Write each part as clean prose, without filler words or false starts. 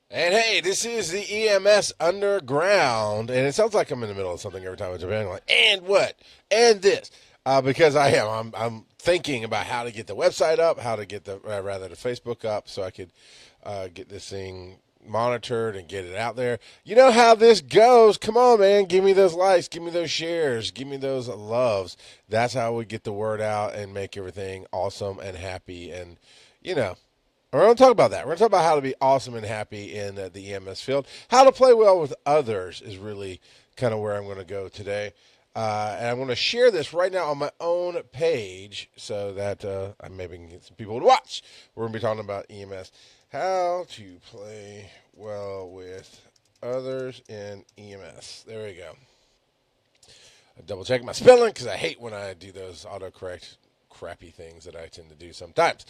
And hey, this is the EMS Underground, and it sounds like I'm in the middle of something every time I jump in. I'm like, and what? And this. Because I am. I'm thinking about how to get the website up, how to get the Facebook up so I could get this thing monitored and get it out there. You know how this goes. Come on, man. Give me those likes. Give me those shares. Give me those loves. That's how we get the word out and make everything awesome and happy. And, you know, we're going to talk about that. We're going to talk about how to be awesome and happy in the EMS field. How to play well with others is really kind of where I'm going to go today. And I'm going to share this right now on my own page so that I maybe can get some people to watch. We're going to be talking about EMS. How to play well with others in EMS. There we go. I double check my spelling because I hate when I do those autocorrect crappy things that I tend to do sometimes.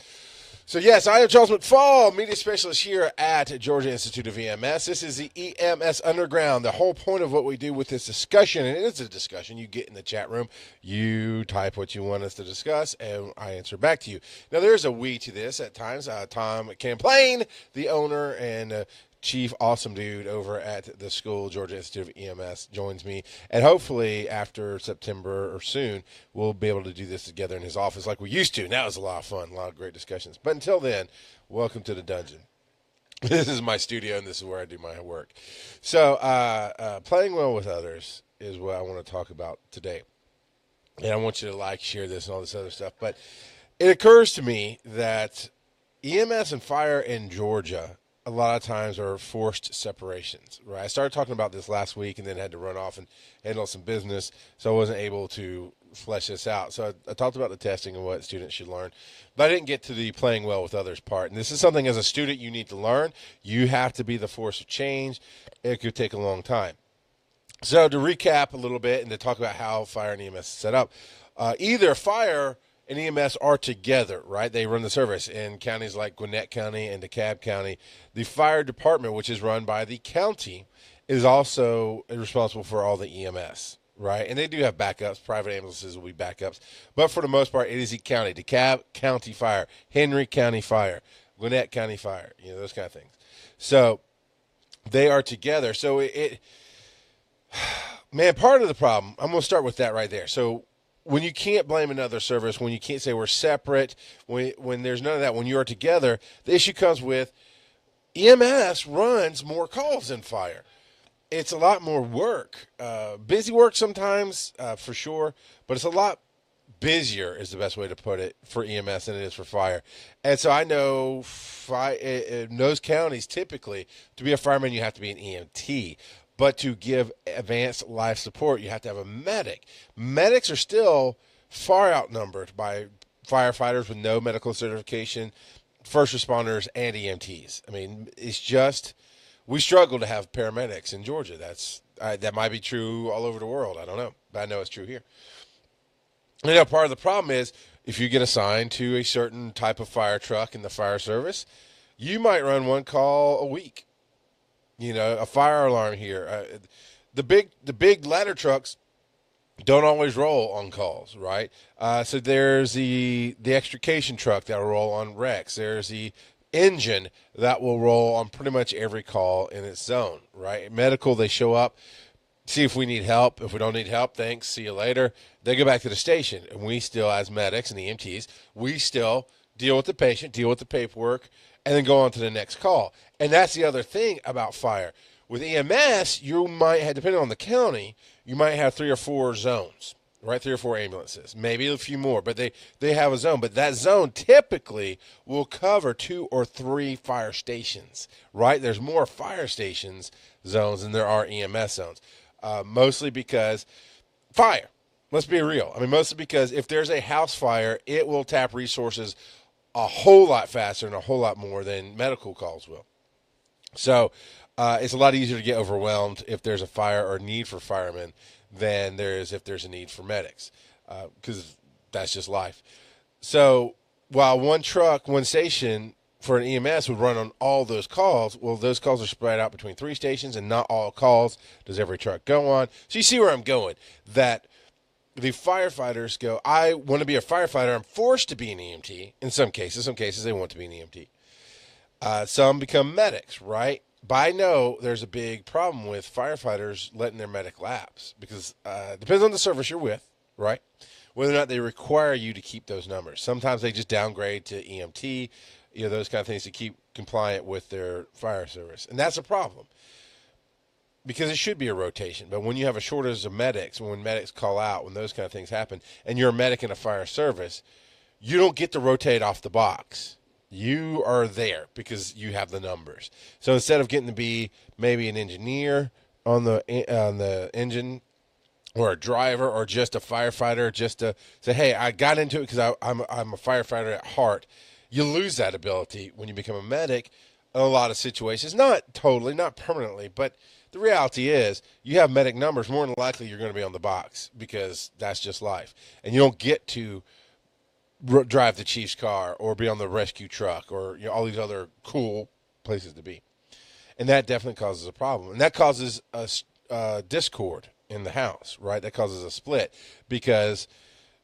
So, yes, I am Charles McFall, media specialist here at Georgia Institute of EMS. This is the EMS Underground. The whole point of what we do with this discussion, and it is a discussion, you get in the chat room, you type what you want us to discuss, and I answer back to you. Now, there's a we to this at times. Tom Camplain, the owner and chief awesome dude over at the school, Georgia Institute of EMS, joins me. And hopefully after September or soon, we'll be able to do this together in his office like we used to. Now it's a lot of fun, a lot of great discussions. But until then, welcome to the dungeon. This is my studio, and this is where I do my work. So playing well with others is what I want to talk about today. And I want you to like, share this, and all this other stuff. But it occurs to me that EMS and fire in Georgia a lot of times are forced separations, right? I started talking about this last week and then had to run off and handle some business, so I wasn't able to flesh this out. So I talked about the testing and what students should learn, but I didn't get to the playing well with others part. And this is something as a student you need to learn. You have to be the force of change. It could take a long time. So to recap a little bit and to talk about how fire and EMS is set up, either fire and EMS are together, right? They run the service in counties like Gwinnett County and DeKalb County. The fire department, which is run by the county, is also responsible for all the EMS, right? And they do have backups. Private ambulances will be backups. But for the most part, it is the county. DeKalb County Fire, Henry County Fire, Gwinnett County Fire, those kind of things. So they are together. So man, part of the problem, I'm going to start with that right there. So when you can't blame another service, when you can't say we're separate, when there's none of that, when you are together, the issue comes with EMS runs more calls than fire. It's a lot more work. Busy work sometimes, for sure, but it's a lot busier is the best way to put it for EMS than it is for fire. And so I know in those counties, typically, to be a fireman, you have to be an EMT. But to give advanced life support, you have to have a medic. Medics are still far outnumbered by firefighters with no medical certification, first responders, and EMTs. I mean, it's just we struggle to have paramedics in Georgia. That might be true all over the world. I don't know, but I know it's true here. Part of the problem is if you get assigned to a certain type of fire truck in the fire service, you might run one call a week. A fire alarm here. The big ladder trucks don't always roll on calls, right? So there's the extrication truck that will roll on wrecks. There's the engine that will roll on pretty much every call in its zone, right? Medical, they show up, see if we need help. If we don't need help, thanks, see you later. They go back to the station, and we still, as medics and EMTs, we still deal with the patient, deal with the paperwork, and then go on to the next call. And that's the other thing about fire. With EMS, you might have, depending on the county, you might have 3 or 4 zones, right? 3 or 4 ambulances, maybe a few more, but they have a zone. But that zone typically will cover 2 or 3 fire stations, right? There's more fire stations zones than there are EMS zones, mostly because fire. Let's be real. I mean, mostly because if there's a house fire, it will tap resources a whole lot faster and a whole lot more than medical calls will. So it's a lot easier to get overwhelmed if there's a fire or need for firemen than there is if there's a need for medics, because that's just life. So while one truck, one station for an EMS would run on all those calls, well, those calls are spread out between 3 stations, and not all calls does every truck go on. So you see where I'm going, that the firefighters go, I want to be a firefighter. I'm forced to be an EMT in some cases. Some cases they want to be an EMT. Some become medics, right? But I know there's a big problem with firefighters letting their medic lapse because it depends on the service you're with, right? Whether or not they require you to keep those numbers. Sometimes they just downgrade to EMT, those kind of things to keep compliant with their fire service. And that's a problem because it should be a rotation. But when you have a shortage of medics, when medics call out, when those kind of things happen, and you're a medic in a fire service, you don't get to rotate off the box. You are there because you have the numbers. So instead of getting to be maybe an engineer on the engine, or a driver, or just a firefighter, just to say, hey, I got into it because I'm a firefighter at heart, you lose that ability when you become a medic in a lot of situations. Not totally, not permanently, but the reality is you have medic numbers, more than likely you're going to be on the box because that's just life. And you don't get to drive the chief's car or be on the rescue truck or all these other cool places to be. And that definitely causes a problem. And that causes a discord in the house, right? That causes a split because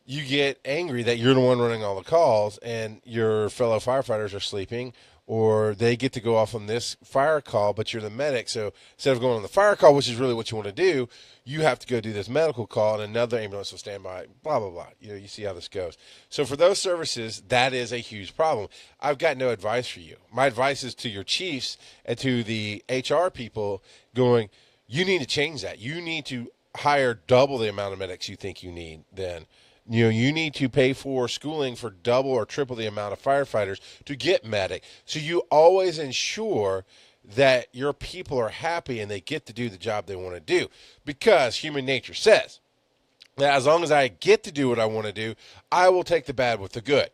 you get angry that you're the one running all the calls and your fellow firefighters are sleeping, or they get to go off on this fire call, but you're the medic. So instead of going on the fire call, which is really what you want to do, you have to go do this medical call, and another ambulance will stand by, blah, blah, blah. You see how this goes. So for those services, that is a huge problem. I've got no advice for you. My advice is to your chiefs and to the HR people going, you need to change that. You need to hire double the amount of medics you think you need then. You need to pay for schooling for double or triple the amount of firefighters to get medic. So you always ensure that your people are happy and they get to do the job they want to do. Because human nature says that as long as I get to do what I want to do, I will take the bad with the good.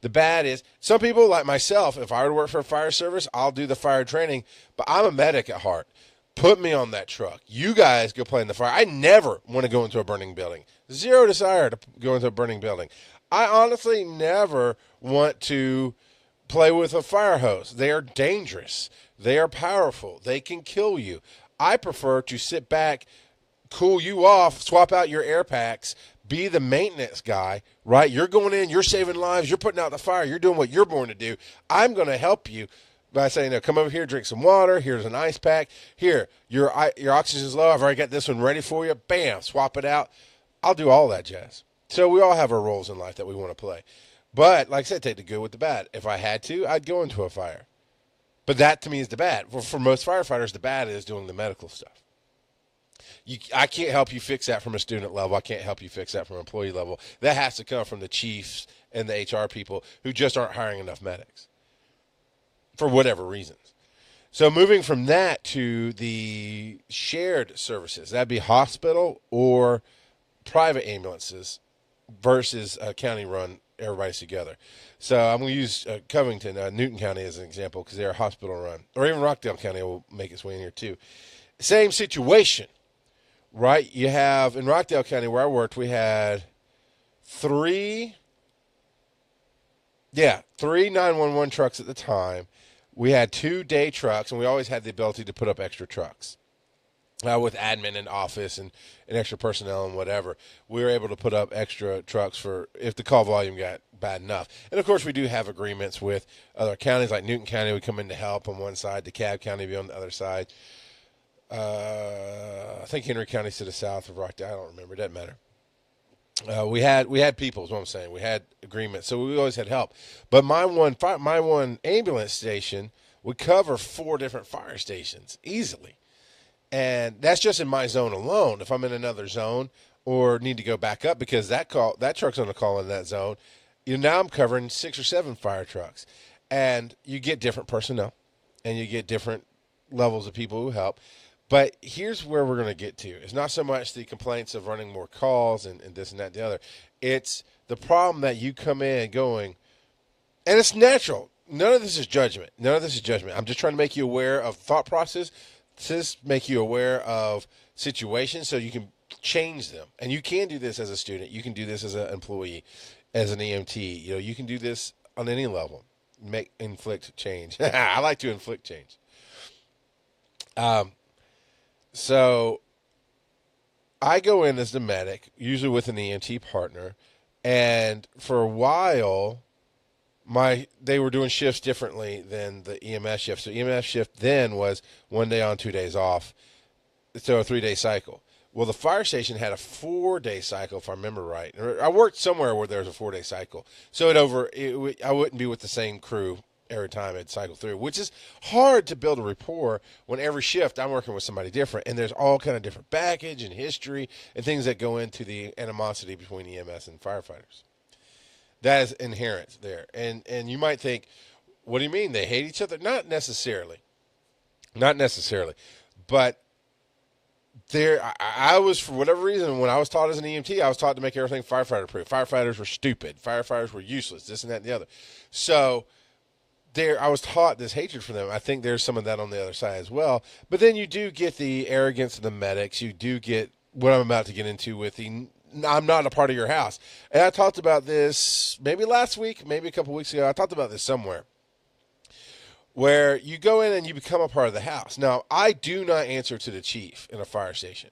The bad is some people like myself, if I were to work for a fire service, I'll do the fire training, but I'm a medic at heart. Put me on that truck. You guys go play in the fire. I never want to go into a burning building. Zero desire to go into a burning building. I honestly never want to play with a fire hose. They are dangerous. They are powerful. They can kill you. I prefer to sit back, cool you off, swap out your air packs, be the maintenance guy, right? You're going in, you're saving lives, you're putting out the fire, you're doing what you're born to do. I'm going to help you by saying, no, come over here, drink some water. Here's an ice pack. Here, your oxygen's low. I've already got this one ready for you. Bam, swap it out. I'll do all that jazz. So we all have our roles in life that we want to play. But like I said, take the good with the bad. If I had to, I'd go into a fire. But that to me is the bad. For most firefighters, the bad is doing the medical stuff. I can't help you fix that from a student level. I can't help you fix that from an employee level. That has to come from the chiefs and the HR people who just aren't hiring enough medics for whatever reasons. So moving from that to the shared services, that'd be hospital or private ambulances versus a county run, everybody's together. So I'm going to use Covington, Newton County as an example because they're a hospital run. Or even Rockdale County will make its way in here too. Same situation, right? You have, in Rockdale County where I worked, we had three 911 trucks at the time. We had 2 day trucks, and we always had the ability to put up extra trucks. With admin and office and extra personnel and whatever, we were able to put up extra trucks for if the call volume got bad enough. And, of course, we do have agreements with other counties, like Newton County would come in to help on one side, DeKalb County would be on the other side. I think Henry County's to the south of Rockdale. I don't remember. It doesn't matter. We had people, is what I'm saying. We had agreements, so we always had help. But my one ambulance station would cover 4 different fire stations easily, and that's just in my zone alone. If I'm in another zone or need to go back up because that truck's on a call in that zone, now I'm covering 6 or 7 fire trucks, and you get different personnel, and you get different levels of people who help. But here's where we're going to get to. It's not so much the complaints of running more calls and this and that and the other. It's the problem that you come in going, and it's natural. None of this is judgment. I'm just trying to make you aware of thought process, just make you aware of situations so you can change them. And you can do this as a student. You can do this as an employee, as an EMT. You can do this on any level. Inflict change. I like to inflict change. So I go in as the medic, usually with an EMT partner, and for a while, they were doing shifts differently than the EMS shift. So EMS shift then was 1 day on, 2 days off, so a 3-day cycle. Well, the fire station had a 4-day cycle, if I remember right. I worked somewhere where there was a 4-day cycle, so I wouldn't be with the same crew every time it cycled through, which is hard to build a rapport when every shift I'm working with somebody different, and there's all kind of different baggage and history and things that go into the animosity between EMS and firefighters. That is inherent there. And you might think, what do you mean? They hate each other? Not necessarily. Not necessarily. But I was, for whatever reason, when I was taught as an EMT, I was taught to make everything firefighter proof. Firefighters were stupid. Firefighters were useless, this and that and the other. So I was taught this hatred for them. I think there's some of that on the other side as well. But then you do get the arrogance of the medics. You do get what I'm about to get into with the I'm not a part of your house. And I talked about this maybe last week, maybe a couple weeks ago. I talked about this somewhere, where you go in and you become a part of the house. Now, I do not answer to the chief in a fire station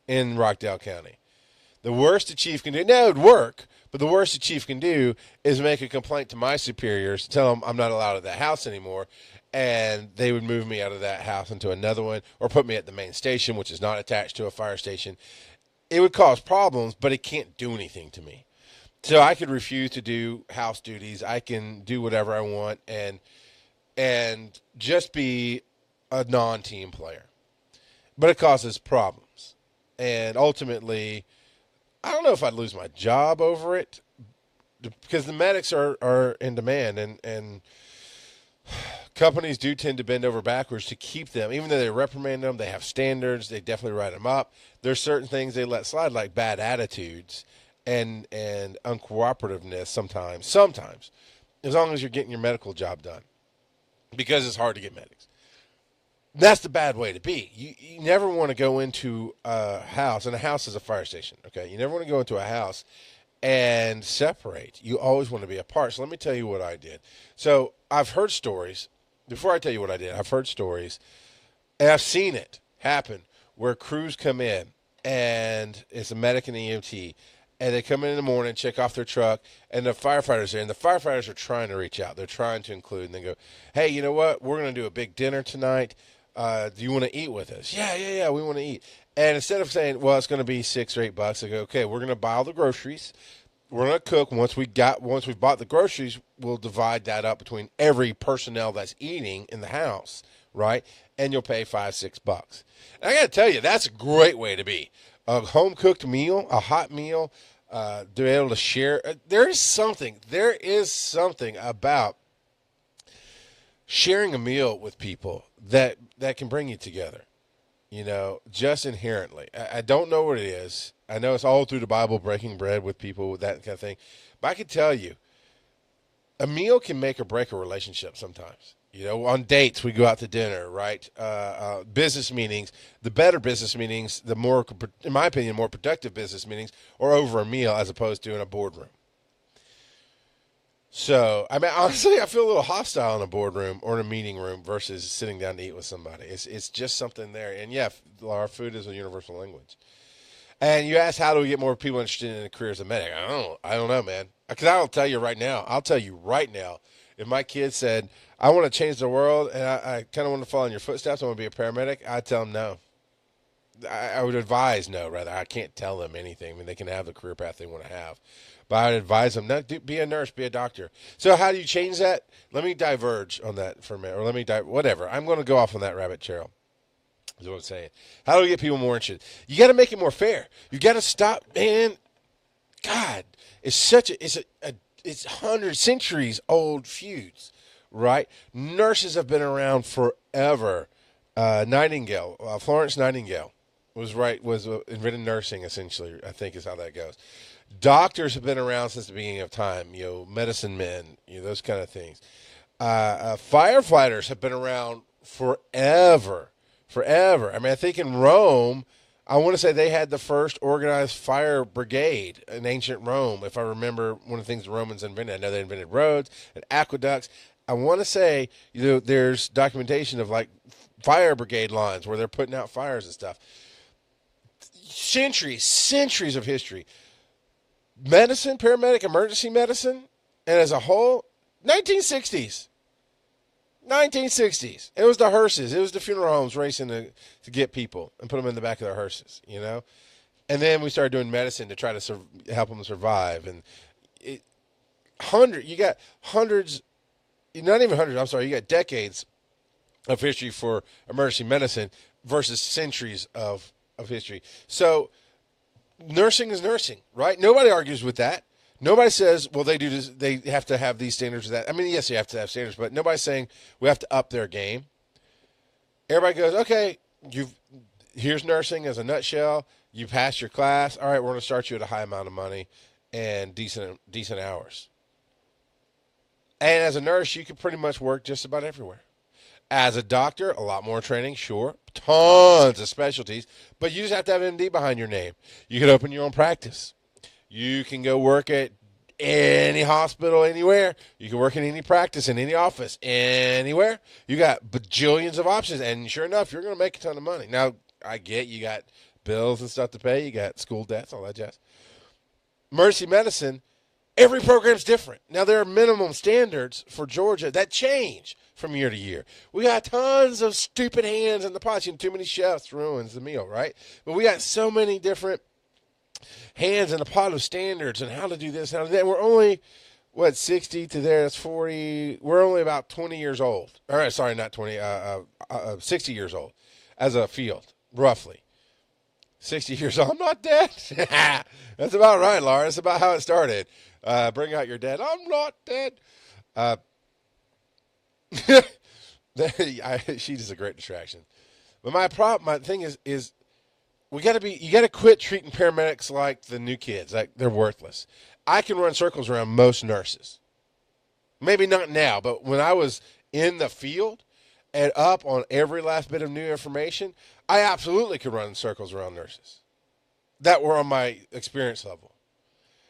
in Rockdale County. The worst the chief can do, now it would work, but the worst the chief can do is make a complaint to my superiors, tell them I'm not allowed at that house anymore, and they would move me out of that house into another one, or put me at the main station, which is not attached to a fire station. It would cause problems, but it can't do anything to me. So I could refuse to do house duties. I can do whatever I want and just be a non-team player. But it causes problems. And ultimately, I don't know if I'd lose my job over it, because the medics are in demand, and companies do tend to bend over backwards to keep them. Even though they reprimand them, they have standards, they definitely write them up. There's certain things they let slide, like bad attitudes and uncooperativeness sometimes, as long as you're getting your medical job done, because it's hard to get medics. That's the bad way to be. You never want to go into a house, and a house is a fire station, okay? You never want to go into a house and separate. You always want to be apart. So let me tell you what I did. So I've heard stories. Before I tell you what I did, I've heard stories, and I've seen it happen, where crews come in, and it's a medic and EMT, and they come in the morning, check off their truck, and the firefighters are there, and the firefighters are trying to reach out. They're trying to include, and they go, hey, you know what? We're going to do a big dinner tonight. Do you want to eat with us? Yeah, we want to eat. And instead of saying, well, it's going to be $6 or $8, they go, okay, we're going to buy all the groceries. We're going to cook. Once we've bought the groceries, we'll divide that up between every personnel that's eating in the house, right? And you'll pay $5-6. And I got to tell you, that's a great way to be. A home-cooked meal, a hot meal, to be able to share. There is something about sharing a meal with people that can bring you together, just inherently. I don't know what it is. I know it's all through the Bible, breaking bread with people, with that kind of thing. But I can tell you, a meal can make or break a relationship sometimes. On dates, we go out to dinner, right? Business meetings, the better business meetings, the more, in my opinion, more productive business meetings, are over a meal as opposed to in a boardroom. So, I mean, honestly, I feel a little hostile in a boardroom or in a meeting room versus sitting down to eat with somebody. It's just something there. And yeah, our food is a universal language. And you ask, how do we get more people interested in a career as a medic? I don't know, man. Because I'll tell you right now, if my kid said, I want to change the world and I kind of want to follow in your footsteps, I want to be a paramedic, I'd tell them no. I would advise no, rather. I can't tell them anything. I mean, they can have the career path they want to have. But I would advise them, no, be a nurse, be a doctor. So how do you change that? Let me diverge on that for a minute, or whatever. I'm going to go off on that rabbit trail, is what I'm saying. How do we get people more interested? You got to make it more fair. You got to stop, man. God, it's 100 centuries old feuds, right? Nurses have been around forever. Nightingale, Florence Nightingale was invented nursing, essentially, I think is how that goes. Doctors have been around since the beginning of time, medicine men, those kind of things. Firefighters have been around forever. I mean, I think in Rome, I want to say they had the first organized fire brigade in ancient Rome, if I remember one of the things the Romans invented. I know they invented roads and aqueducts. I want to say, there's documentation of like fire brigade lines where they're putting out fires and stuff. Centuries of history. Medicine, paramedic, emergency medicine, and as a whole, 1960s. 1960s. It was the hearses. It was the funeral homes racing to get people and put them in the back of their hearses, you know? And then we started doing medicine to try to help them survive. And you got hundreds, not even hundreds, I'm sorry, you got decades of history for emergency medicine versus centuries of history. So nursing is nursing, right? Nobody argues with that. Nobody says, well, they have to have these standards or that. I mean, yes, you have to have standards, but nobody's saying we have to up their game. Everybody goes, okay, here's nursing as a nutshell. You passed your class. All right, we're going to start you at a high amount of money and decent hours. And as a nurse, you can pretty much work just about everywhere. As a doctor, a lot more training, sure. Tons of specialties, but you just have to have MD behind your name. You can open your own practice. You can go work at any hospital anywhere. You can work in any practice, in any office, anywhere. You got bajillions of options, and sure enough, you're going to make a ton of money. Now, I get you got bills and stuff to pay. You got school debts, all that jazz. Emergency medicine, every program's different. Now, there are minimum standards for Georgia that change from year to year. We got tons of stupid hands in the pots. Too many chefs ruins the meal, right? But we got so many different hands in a pot of standards and how to do this, how to do that. We're only, 60 to there, that's 40. We're only about 20 years old. All right, sorry, not 20, 60 years old as a field, roughly. 60 years old. I'm not dead. That's about right, Laura. That's about how it started. Bring out your dead. I'm not dead. She's just a great distraction. But my thing is you got to quit treating paramedics like the new kids, like they're worthless. I can run circles around most nurses. Maybe not now, but when I was in the field and up on every last bit of new information, I absolutely could run circles around nurses that were on my experience level.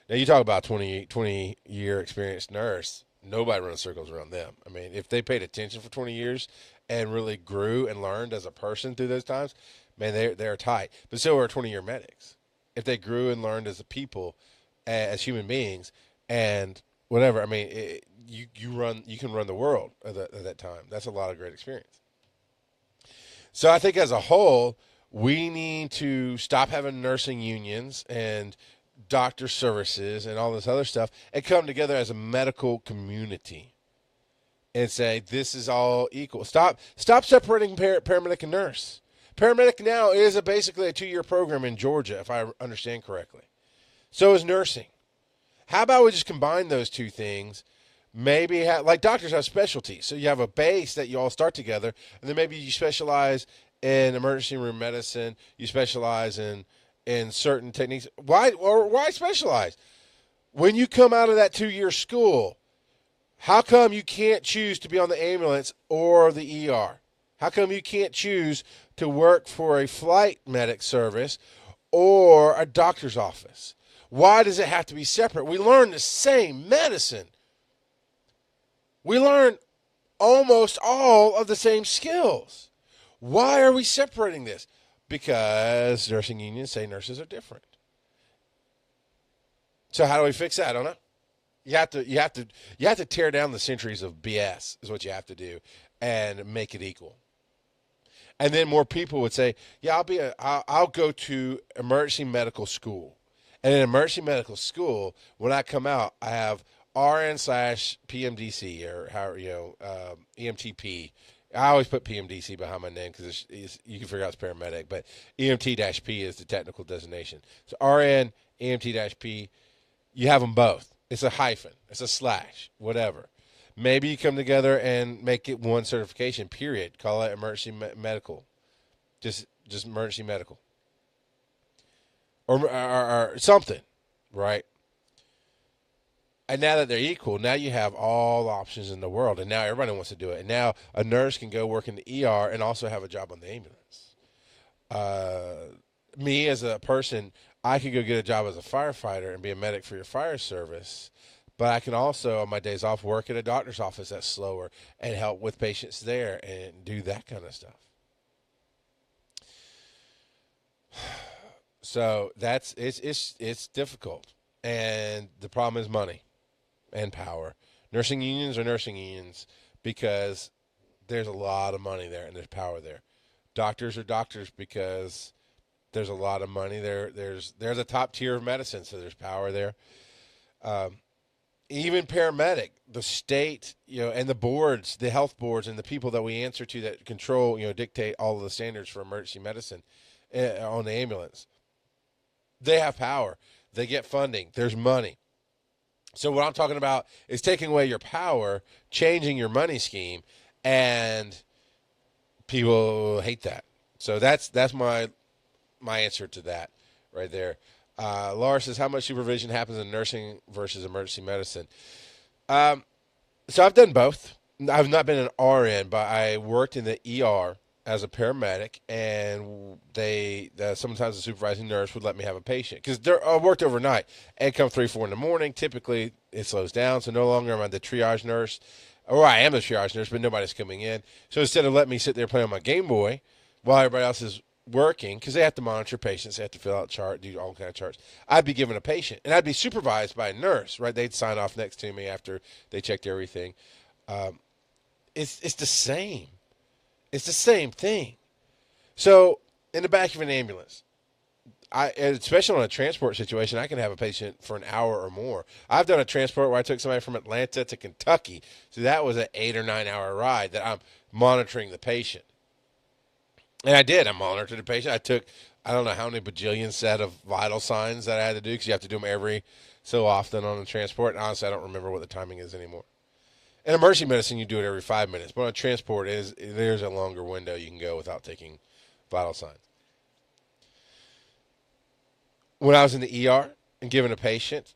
Now, you talk about 20-year experienced nurse, nobody runs circles around them. I mean, if they paid attention for 20 years and really grew and learned as a person through those times, man, they're tight. But so are 20-year medics. If they grew and learned as a people, as human beings, and whatever, I mean, you can run the world at that time. That's a lot of great experience. So I think as a whole, we need to stop having nursing unions and doctor services and all this other stuff and come together as a medical community and say this is all equal. Stop separating paramedic and nurse. Paramedic now is basically a 2-year program in Georgia, if I understand correctly. So is nursing. How about we just combine those two things? Maybe like doctors have specialties. So you have a base that you all start together, and then maybe you specialize in emergency room medicine. You specialize in certain techniques. Why specialize? When you come out of that 2-year school, how come you can't choose to be on the ambulance or the ER? How come you can't choose to work for a flight medic service or a doctor's office? Why does it have to be separate? We learn the same medicine. We learn almost all of the same skills. Why are we separating this? Because nursing unions say nurses are different. So how do we fix that? I don't know. You have to tear down the centuries of BS is what you have to do and make it equal. And then more people would say, yeah, I'll go to emergency medical school. And in emergency medical school, when I come out, I have RN/PMDC or EMT-B. I always put PMDC behind my name because you can figure out it's paramedic, but EMT-B is the technical designation. So RN, EMT-B, you have them both. It's a hyphen. It's a slash, whatever. Maybe you come together and make it one certification, period. Call it emergency medical. Just emergency medical. Or something, right? And now that they're equal, now you have all the options in the world, and now everybody wants to do it. And now a nurse can go work in the ER and also have a job on the ambulance. Me as a person, I could go get a job as a firefighter and be a medic for your fire service, but I can also, on my days off, work at a doctor's office that's slower and help with patients there and do that kind of stuff. So it's difficult, and the problem is money and power. Nursing unions are nursing unions because there's a lot of money there and there's power there. Doctors are doctors because there's a lot of money there. There's a top tier of medicine, so there's power there. Um, Even paramedic, the state, and the boards, the health boards, and the people that we answer to that control, dictate all of the standards for emergency medicine on the ambulance. They have power. They get funding. There's money. So what I'm talking about is taking away your power, changing your money scheme, and people hate that. So that's my answer to that right there. Laura says, how much supervision happens in nursing versus emergency medicine? So I've done both. I've not been an RN, but I worked in the ER as a paramedic, and sometimes the supervising nurse would let me have a patient because I worked overnight. And come 3, 4 in the morning, typically it slows down, so no longer am I the triage nurse, or I am the triage nurse, but nobody's coming in. So instead of letting me sit there playing on my Game Boy while everybody else is working, because they have to monitor patients, they have to fill out charts, do all kind of charts, I'd be given a patient, and I'd be supervised by a nurse, right? They'd sign off next to me after they checked everything. It's the same. It's the same thing. So in the back of an ambulance, especially on a transport situation, I can have a patient for an hour or more. I've done a transport where I took somebody from Atlanta to Kentucky, so that was an 8 or 9 hour ride that I'm monitoring the patient. And I did. I monitored the patient. I took, I don't know how many bajillion set of vital signs that I had to do because you have to do them every so often on the transport. And honestly, I don't remember what the timing is anymore. In emergency medicine, you do it every 5 minutes. But on transport, there's a longer window you can go without taking vital signs. When I was in the ER and giving a patient,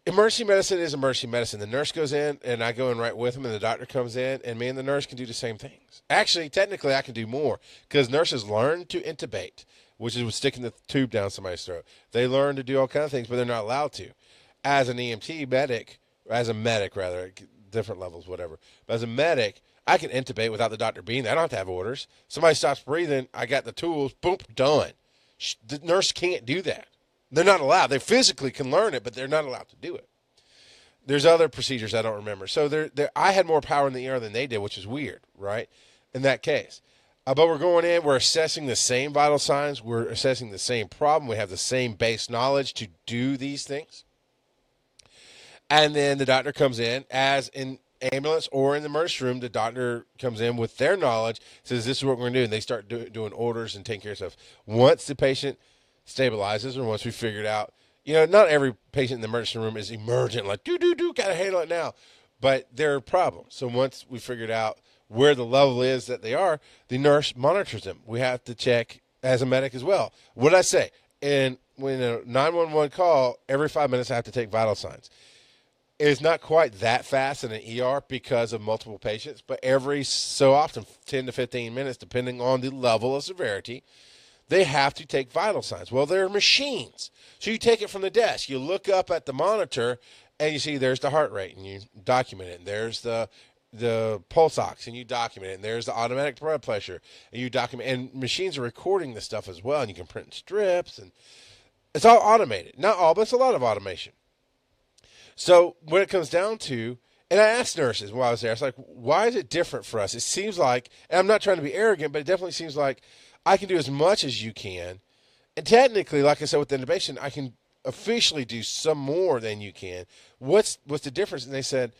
emergency medicine is emergency medicine. The nurse goes in, and I go in right with him, and the doctor comes in, and me and the nurse can do the same things. Actually, technically, I can do more because nurses learn to intubate, which is sticking the tube down somebody's throat. They learn to do all kinds of things, but they're not allowed to. As an EMT medic, as a medic rather, different levels, whatever. But as a medic, I can intubate without the doctor being there. I don't have to have orders. Somebody stops breathing, I got the tools, boom, done. The nurse can't do that. They're not allowed. They physically can learn it, but they're not allowed to do it. There's other procedures I don't remember. So I had more power in the ER than they did, which is weird, right? In that case. But we're going in, we're assessing the same vital signs, we're assessing the same problem, we have the same base knowledge to do these things. And then the doctor comes in, as in ambulance or in the emergency room, the doctor comes in with their knowledge, says this is what we're going to do, and they start doing orders and taking care of stuff. Once the patient stabilizes, or once we figured out, not every patient in the emergency room is emergent, like, got to handle it now. But there are problems. So once we figured out where the level is that they are, the nurse monitors them. We have to check as a medic as well. What did I say? And when a 911 call, every 5 minutes I have to take vital signs. It's not quite that fast in an ER because of multiple patients, but every so often, 10 to 15 minutes, depending on the level of severity, they have to take vital signs. Well, they're machines. So you take it from the desk. You look up at the monitor, and you see there's the heart rate, and you document it. And there's the pulse ox, and you document it. And there's the automatic blood pressure, and you document. And machines are recording this stuff as well, and you can print strips. And it's all automated. Not all, but it's a lot of automation. So when it comes down to, and I asked nurses while I was there, I was like, why is it different for us? It seems like, and I'm not trying to be arrogant, but it definitely seems like I can do as much as you can. And technically, like I said with the intubation, I can officially do some more than you can. What's the difference? And they said,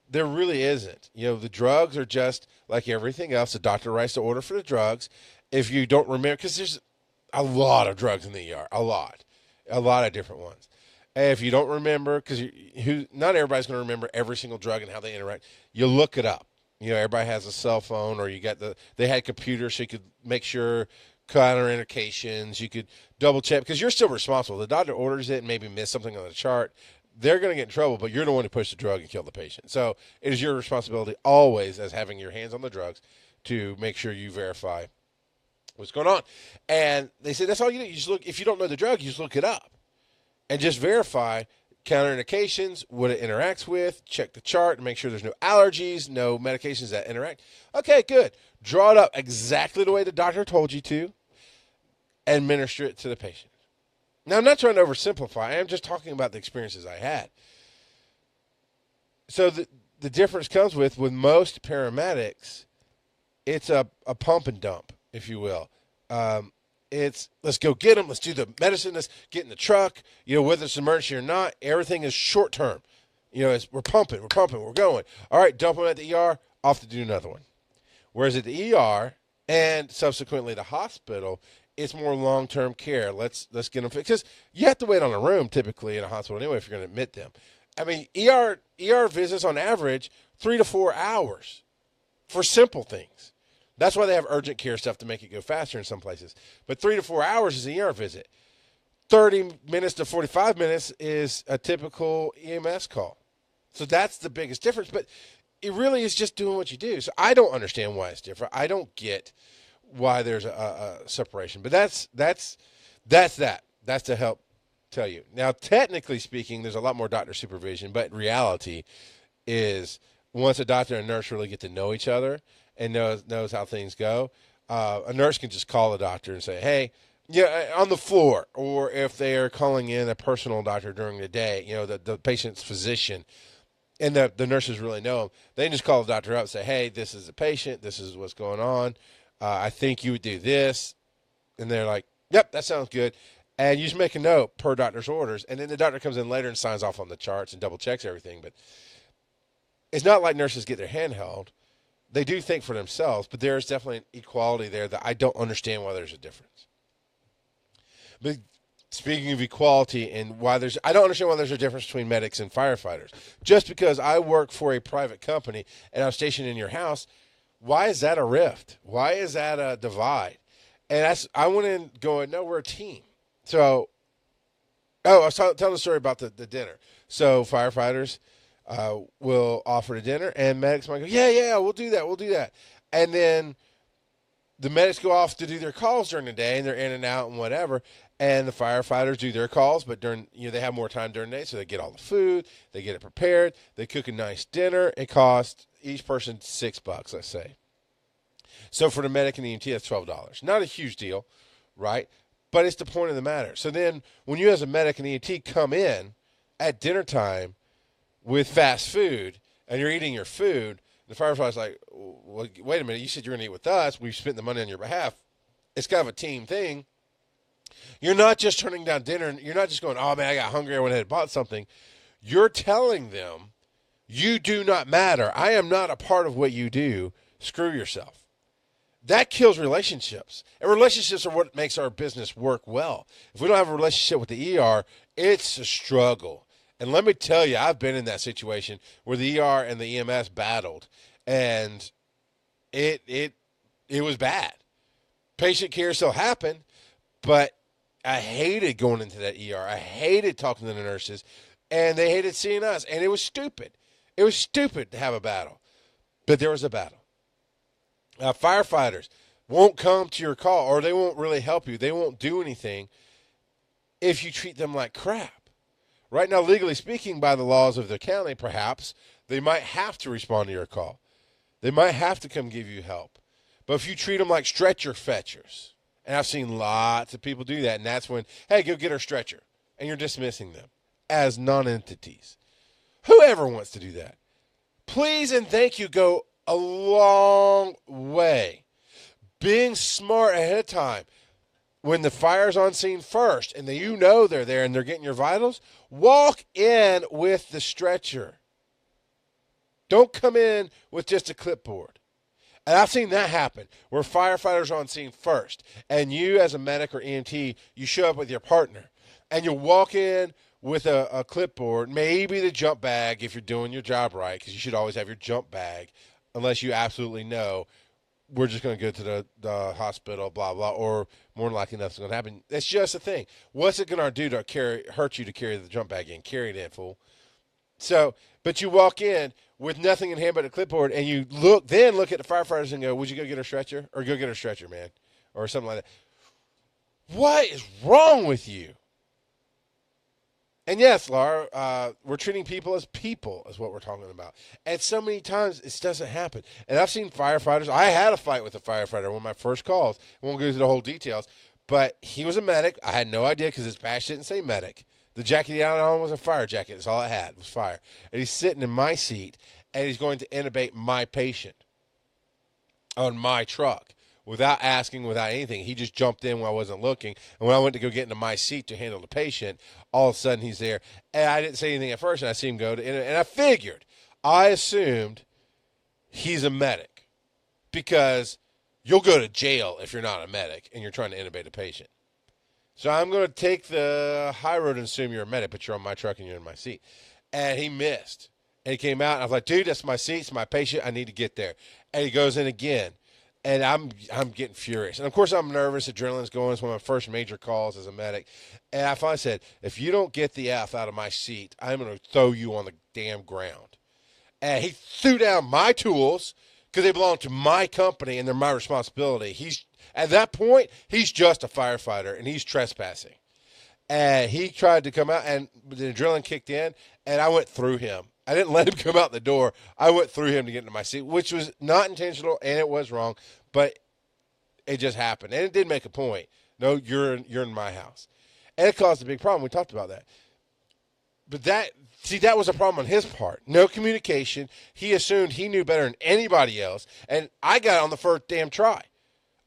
there really isn't. The drugs are just like everything else. The doctor writes the order for the drugs. If you don't remember, because there's a lot of drugs in the ER, a lot of different ones. If you don't remember, because not everybody's going to remember every single drug and how they interact, you look it up. Everybody has a cell phone, or they had computers so you could make sure counterindications, you could double check, because you're still responsible. The doctor orders it and maybe miss something on the chart. They're going to get in trouble, but you're the one who pushed the drug and killed the patient. So it is your responsibility always, as having your hands on the drugs, to make sure you verify what's going on. And they said that's all you do. You just look. If you don't know the drug, you just look it up and just verify counterindications, what it interacts with, check the chart and make sure there's no allergies, no medications that interact. Okay, good. Draw it up exactly the way the doctor told you to, and administer it to the patient. Now, I'm not trying to oversimplify. I'm just talking about the experiences I had. So the difference comes with most paramedics, it's a pump and dump, if you will. It's let's go get them. Let's do the medicine. Let's get in the truck. Whether it's emergency or not, everything is short term. We're pumping, we're going. All right, dump them at the ER, off to do another one. Whereas at the ER and subsequently the hospital, it's more long term care. Let's get them fixed. Because you have to wait on a room typically in a hospital anyway if you're going to admit them. I mean, ER visits on average 3 to 4 hours for simple things. That's why they have urgent care stuff to make it go faster in some places. But 3 to 4 hours is an ER visit. 30 minutes to 45 minutes is a typical EMS call. So that's the biggest difference. But it really is just doing what you do. So I don't understand why it's different. I don't get why there's a separation. But that's that. That's to help tell you. Now, technically speaking, there's a lot more doctor supervision. But reality is once a doctor and a nurse really get to know each other and knows how things go, a nurse can just call the doctor and say, hey, on the floor, or if they are calling in a personal doctor during the day, the patient's physician, and the nurses really know them, they can just call the doctor up and say, hey, this is the patient, this is what's going on, I think you would do this, and they're like, yep, that sounds good, and you just make a note per doctor's orders, and then the doctor comes in later and signs off on the charts and double checks everything, but it's not like nurses get their hand held. They do think for themselves, but there's definitely an equality there that I don't understand why there's a difference. But speaking of equality and I don't understand why there's a difference between medics and firefighters. Just because I work for a private company and I'm stationed in your house, why is that a rift? Why is that a divide? And I went in going, no, we're a team. So, I was telling the story about the dinner. So firefighters will offer a dinner, and medics might go, yeah, we'll do that. And then the medics go off to do their calls during the day, and they're in and out and whatever, and the firefighters do their calls, but they have more time during the day, so they get all the food, they get it prepared, they cook a nice dinner. It costs each person $6, let's say. So for the medic and the EMT, that's $12. Not a huge deal, right? But it's the point of the matter. So then when you as a medic and EMT come in at dinner time with fast food, and you're eating your food, the firefighter's like, well, wait a minute, you said you're going to eat with us. We've spent the money on your behalf. It's kind of a team thing. You're not just turning down dinner. You're not just going, oh, man, I got hungry. I went ahead and bought something. You're telling them, you do not matter. I am not a part of what you do. Screw yourself. That kills relationships. And relationships are what makes our business work well. If we don't have a relationship with the ER, it's a struggle. And let me tell you, I've been in that situation where the ER and the EMS battled, and it was bad. Patient care still happened, but I hated going into that ER. I hated talking to the nurses, and they hated seeing us, and it was stupid. It was stupid to have a battle, but there was a battle. Firefighters won't come to your call, or they won't really help you. They won't do anything if you treat them like crap. Right now, legally speaking, by the laws of the county, perhaps, they might have to respond to your call. They might have to come give you help. But if you treat them like stretcher fetchers, and I've seen lots of people do that, and that's when, hey, go get our stretcher, and you're dismissing them as non-entities. Whoever wants to do that, please and thank you go a long way. Being smart ahead of time. When the fire's on scene first and they're there and they're getting your vitals, walk in with the stretcher. Don't come in with just a clipboard. And I've seen that happen where firefighters are on scene first, and you as a medic or EMT, you show up with your partner, and you walk in with a clipboard, maybe the jump bag if you're doing your job right, because you should always have your jump bag unless you absolutely know we're just going to go to the hospital, blah, blah, or more than likely nothing's going to happen. It's just a thing. What's it going to do to hurt you to carry the jump bag in? Carry it in, fool. So, but you walk in with nothing in hand but a clipboard, and you look at the firefighters and go, would you go get a stretcher? Or go get a stretcher, man. Or something like that. What is wrong with you? And yes, Laura, we're treating people as people is what we're talking about. And so many times it doesn't happen. And I've seen firefighters. I had a fight with a firefighter, one of my first calls. I won't go into the whole details. But he was a medic. I had no idea because his badge didn't say medic. The jacket he had on was a fire jacket. That's all it had was fire. And he's sitting in my seat, and he's going to intubate my patient on my truck without asking, without anything. He just jumped in when I wasn't looking. And when I went to go get into my seat to handle the patient, all of a sudden he's there. And I didn't say anything at first, and I see him go to, and I assumed he's a medic, because you'll go to jail if you're not a medic and you're trying to intubate a patient. So I'm going to take the high road and assume you're a medic, but you're on my truck and you're in my seat. And he missed. And he came out, and I was like, dude, that's my seat. It's my patient. I need to get there. And he goes in again. And I'm getting furious. And, of course, I'm nervous. Adrenaline's going. It's one of my first major calls as a medic. And I finally said, if you don't get the F out of my seat, I'm going to throw you on the damn ground. And he threw down my tools because they belong to my company and they're my responsibility. At that point, he's just a firefighter, and he's trespassing. And he tried to come out, and the adrenaline kicked in, and I went through him. I didn't let him come out the door. I went through him to get into my seat, which was not intentional, and it was wrong, but it just happened. And it did make a point. No, you're in my house. And it caused a big problem. We talked about that. But that was a problem on his part. No communication. He assumed he knew better than anybody else, and I got on the first damn try.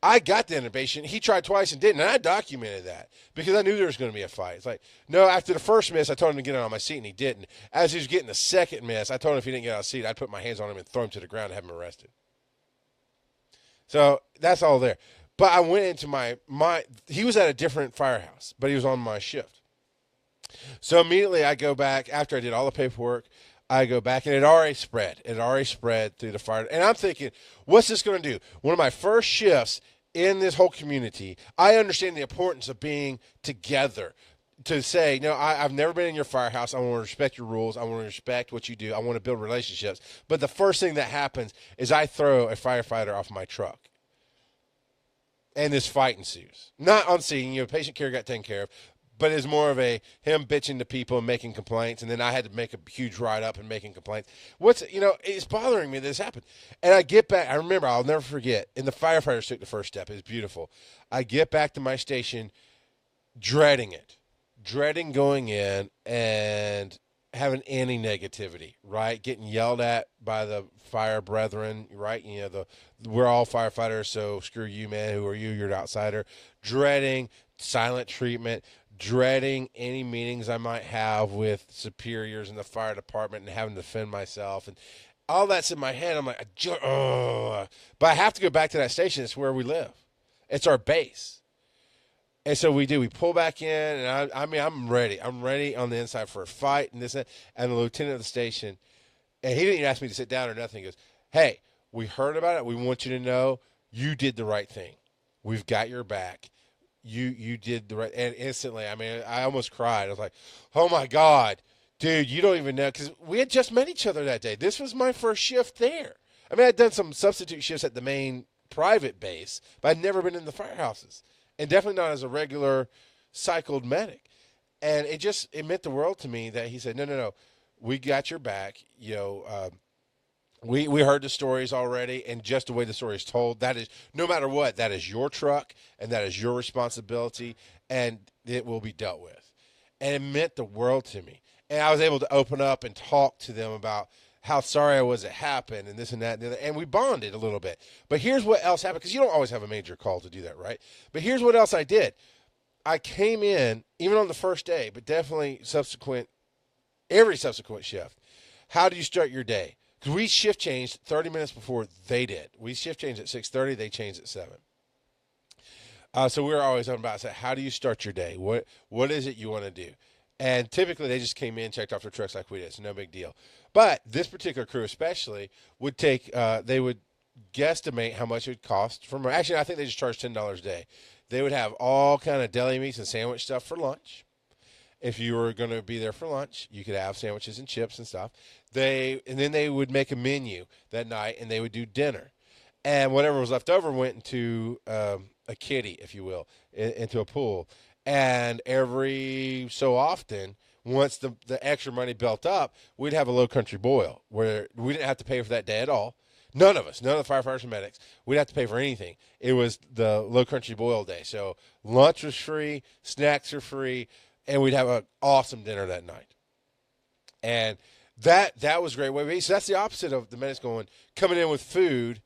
I got the intubation. He tried twice and didn't, and I documented that because I knew there was going to be a fight. It's like, no, after the first miss, I told him to get on my seat, and he didn't. As he was getting the second miss, I told him if he didn't get out of the seat, I'd put my hands on him and throw him to the ground and have him arrested. So that's all there. But I went into he was at a different firehouse, but he was on my shift. So immediately I go back, after I did all the paperwork, I go back, and it already spread. It already spread through the fire. And I'm thinking, what's this going to do? One of my first shifts in this whole community, I understand the importance of being together. To say, no, I've never been in your firehouse. I want to respect your rules. I want to respect what you do. I want to build relationships. But the first thing that happens is I throw a firefighter off my truck. And this fight ensues. Not on scene. Patient care got taken care of. But it's more of him bitching to people and making complaints, and then I had to make a huge write-up and making complaints. It's bothering me that this happened. And I get back, I remember, I'll never forget, and the firefighters took the first step. It was beautiful. I get back to my station dreading it, dreading going in and having any negativity, right? Getting yelled at by the fire brethren, right? We're all firefighters, so screw you, man. Who are you? You're an outsider. Dreading silent treatment. Dreading any meetings I might have with superiors in the fire department and having to defend myself. And all that's in my head. I'm like, ugh. But I have to go back to that station. It's where we live. It's our base. And so we do. We pull back in, and I'm ready. I'm ready on the inside for a fight and this and that. And the lieutenant of the station, and he didn't even ask me to sit down or nothing. He goes, hey, we heard about it. We want you to know you did the right thing. We've got your back. You did the right, and instantly, I almost cried. I was like, oh my God, dude, you don't even know, because we had just met each other that day. This was my first shift there. I'd done some substitute shifts at the main private base, but I'd never been in the firehouses, and definitely not as a regular cycled medic. And it meant the world to me that he said, no, we got your back. We heard the stories already, and just the way the story is told, that is, no matter what, that is your truck, and that is your responsibility, and it will be dealt with. And it meant the world to me. And I was able to open up and talk to them about how sorry I was it happened, and this and that and the other, and we bonded a little bit. But here's what else happened, because you don't always have a major call to do that, right? But here's what else I did. I came in, even on the first day, but definitely every subsequent shift. How do you start your day? Because we shift changed 30 minutes before they did. We shift changed at 6:30. They changed at 7. So we were always on about, how do you start your day? What is it you want to do? And typically they just came in, checked off their trucks like we did. So no big deal. But this particular crew especially would they would guesstimate how much it would cost. Actually, I think they just charged $10 a day. They would have all kind of deli meats and sandwich stuff for lunch. If you were going to be there for lunch, you could have sandwiches and chips and stuff. And then they would make a menu that night, and they would do dinner. And whatever was left over went into a kitty, if you will, into a pool. And every so often, once the extra money built up, we'd have a low country boil where we didn't have to pay for that day at all. None of us, none of the firefighters and medics, we'd have to pay for anything. It was the low country boil day. So lunch was free, snacks are free. and we'd have an awesome dinner that night. And that was a great way to eat. So that's the opposite of the medics coming in with food.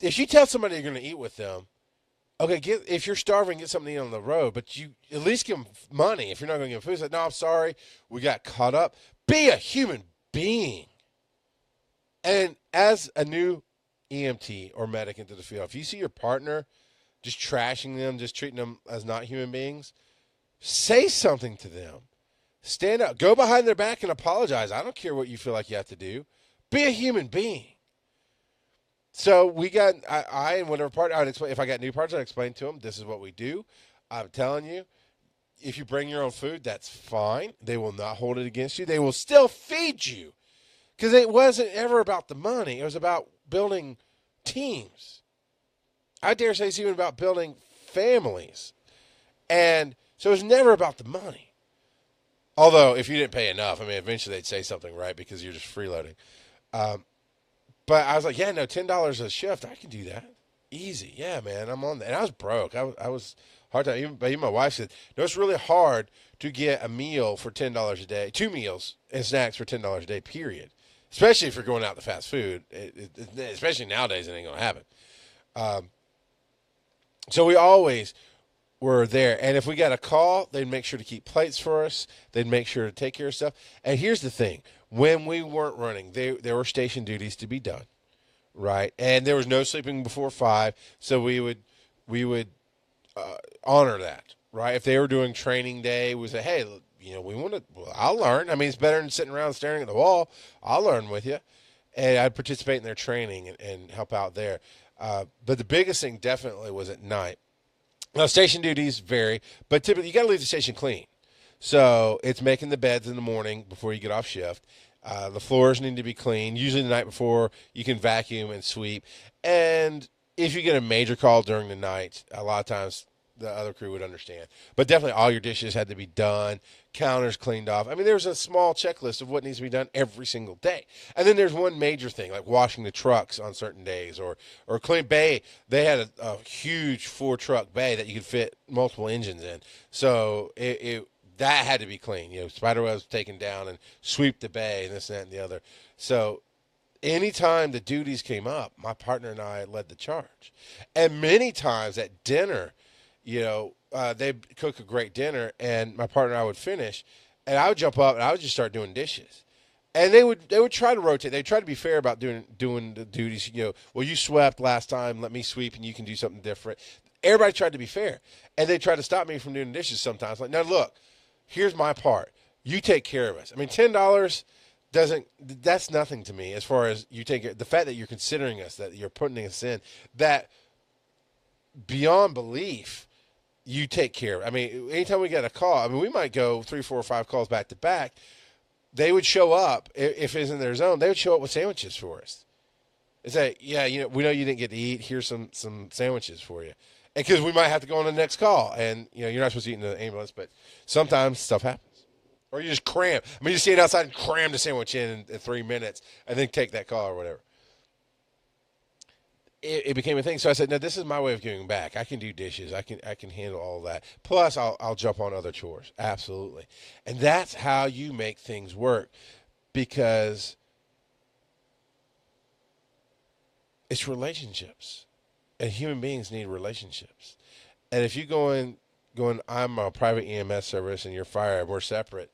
If you tell somebody you're going to eat with them, okay, if you're starving, get something to eat on the road, but you at least give them money. If you're not going to give them food, say, no, I'm sorry, we got caught up. Be a human being. And as a new EMT or medic into the field, if you see your partner just trashing them, just treating them as not human beings, say something to them. Stand up. Go behind their back and apologize. I don't care what you feel like you have to do. Be a human being. So we got, I and whatever part, I'd explain, if I got new parts, I'd explain to them, this is what we do. I'm telling you, if you bring your own food, that's fine. They will not hold it against you. They will still feed you. Because it wasn't ever about the money. It was about building teams. I dare say it's even about building families. And so it's never about the money. Although, if you didn't pay enough, I mean, eventually they'd say something, right? Because you're just freeloading. But I was like, yeah, no, $10 a shift, I can do that. Easy. Yeah, man, I'm on that. And I was broke. I was hard time. Even my wife said, no, it's really hard to get a meal for $10 a day, 2 meals and snacks for $10 a day, period. Especially if you're going out to fast food. Especially nowadays, it ain't going to happen. So we always were there. And if we got a call, they'd make sure to keep plates for us. They'd make sure to take care of stuff. And here's the thing. When we weren't running, there were station duties to be done, right? And there was no sleeping before 5, so we would honor that, right? If they were doing training day, we say, hey, we want to. Well, I'll learn. I mean, it's better than sitting around staring at the wall. I'll learn with you, and I'd participate in their training and help out there. But the biggest thing definitely was at night. Now, station duties vary, but typically you got to leave the station clean. So it's making the beds in the morning before you get off shift. The floors need to be clean. Usually the night before, you can vacuum and sweep. And if you get a major call during the night, a lot of times the other crew would understand. But definitely all your dishes had to be done, counters cleaned off. I mean, there's a small checklist of what needs to be done every single day. And then there's one major thing, like washing the trucks on certain days or clean bay. They had a huge 4-truck bay that you could fit multiple engines in. So that had to be clean. Spider webs taken down and sweep the bay and this, that, and the other. So anytime the duties came up, my partner and I led the charge. And many times at dinner, they'd cook a great dinner, and my partner and I would finish, and I would jump up and I would just start doing dishes. And they would try to rotate. They'd try to be fair about doing the duties. Well, you swept last time, let me sweep, and you can do something different. Everybody tried to be fair, and they tried to stop me from doing dishes sometimes. Like, now look, here's my part. You take care of us. I mean, $10 that's nothing to me as far as you take it. The fact that you're considering us, that you're putting us in, that beyond belief, you take care of it. I mean, anytime we get a call, I mean, we might go 3, 4, or 5 calls back to back. They would show up, if it's in their zone, they would show up with sandwiches for us. And say, yeah, we know you didn't get to eat. Here's some sandwiches for you. And because we might have to go on the next call. And, you're not supposed to eat in the ambulance, but sometimes stuff happens. Or you just cram. I mean, you stand outside and cram the sandwich in 3 minutes and then take that call or whatever. It became a thing. So I said, no, this is my way of giving back. I can do dishes. I can handle all that. Plus, I'll jump on other chores. Absolutely. And that's how you make things work, because it's relationships, and human beings need relationships. And if you going, I'm a private EMS service and you're fire and we're separate.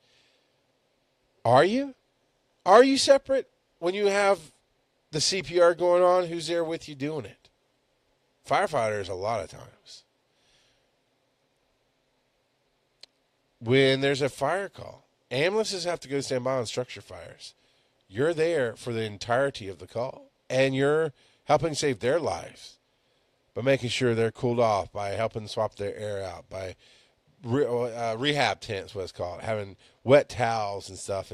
Are you? Are you separate when you have the CPR going on? Who's there with you doing it? Firefighters, a lot of times. When there's a fire call, ambulances have to go stand by on structure fires. You're there for the entirety of the call, and you're helping save their lives by making sure they're cooled off, by helping swap their air out, by rehab tents, what it's called, having wet towels and stuff.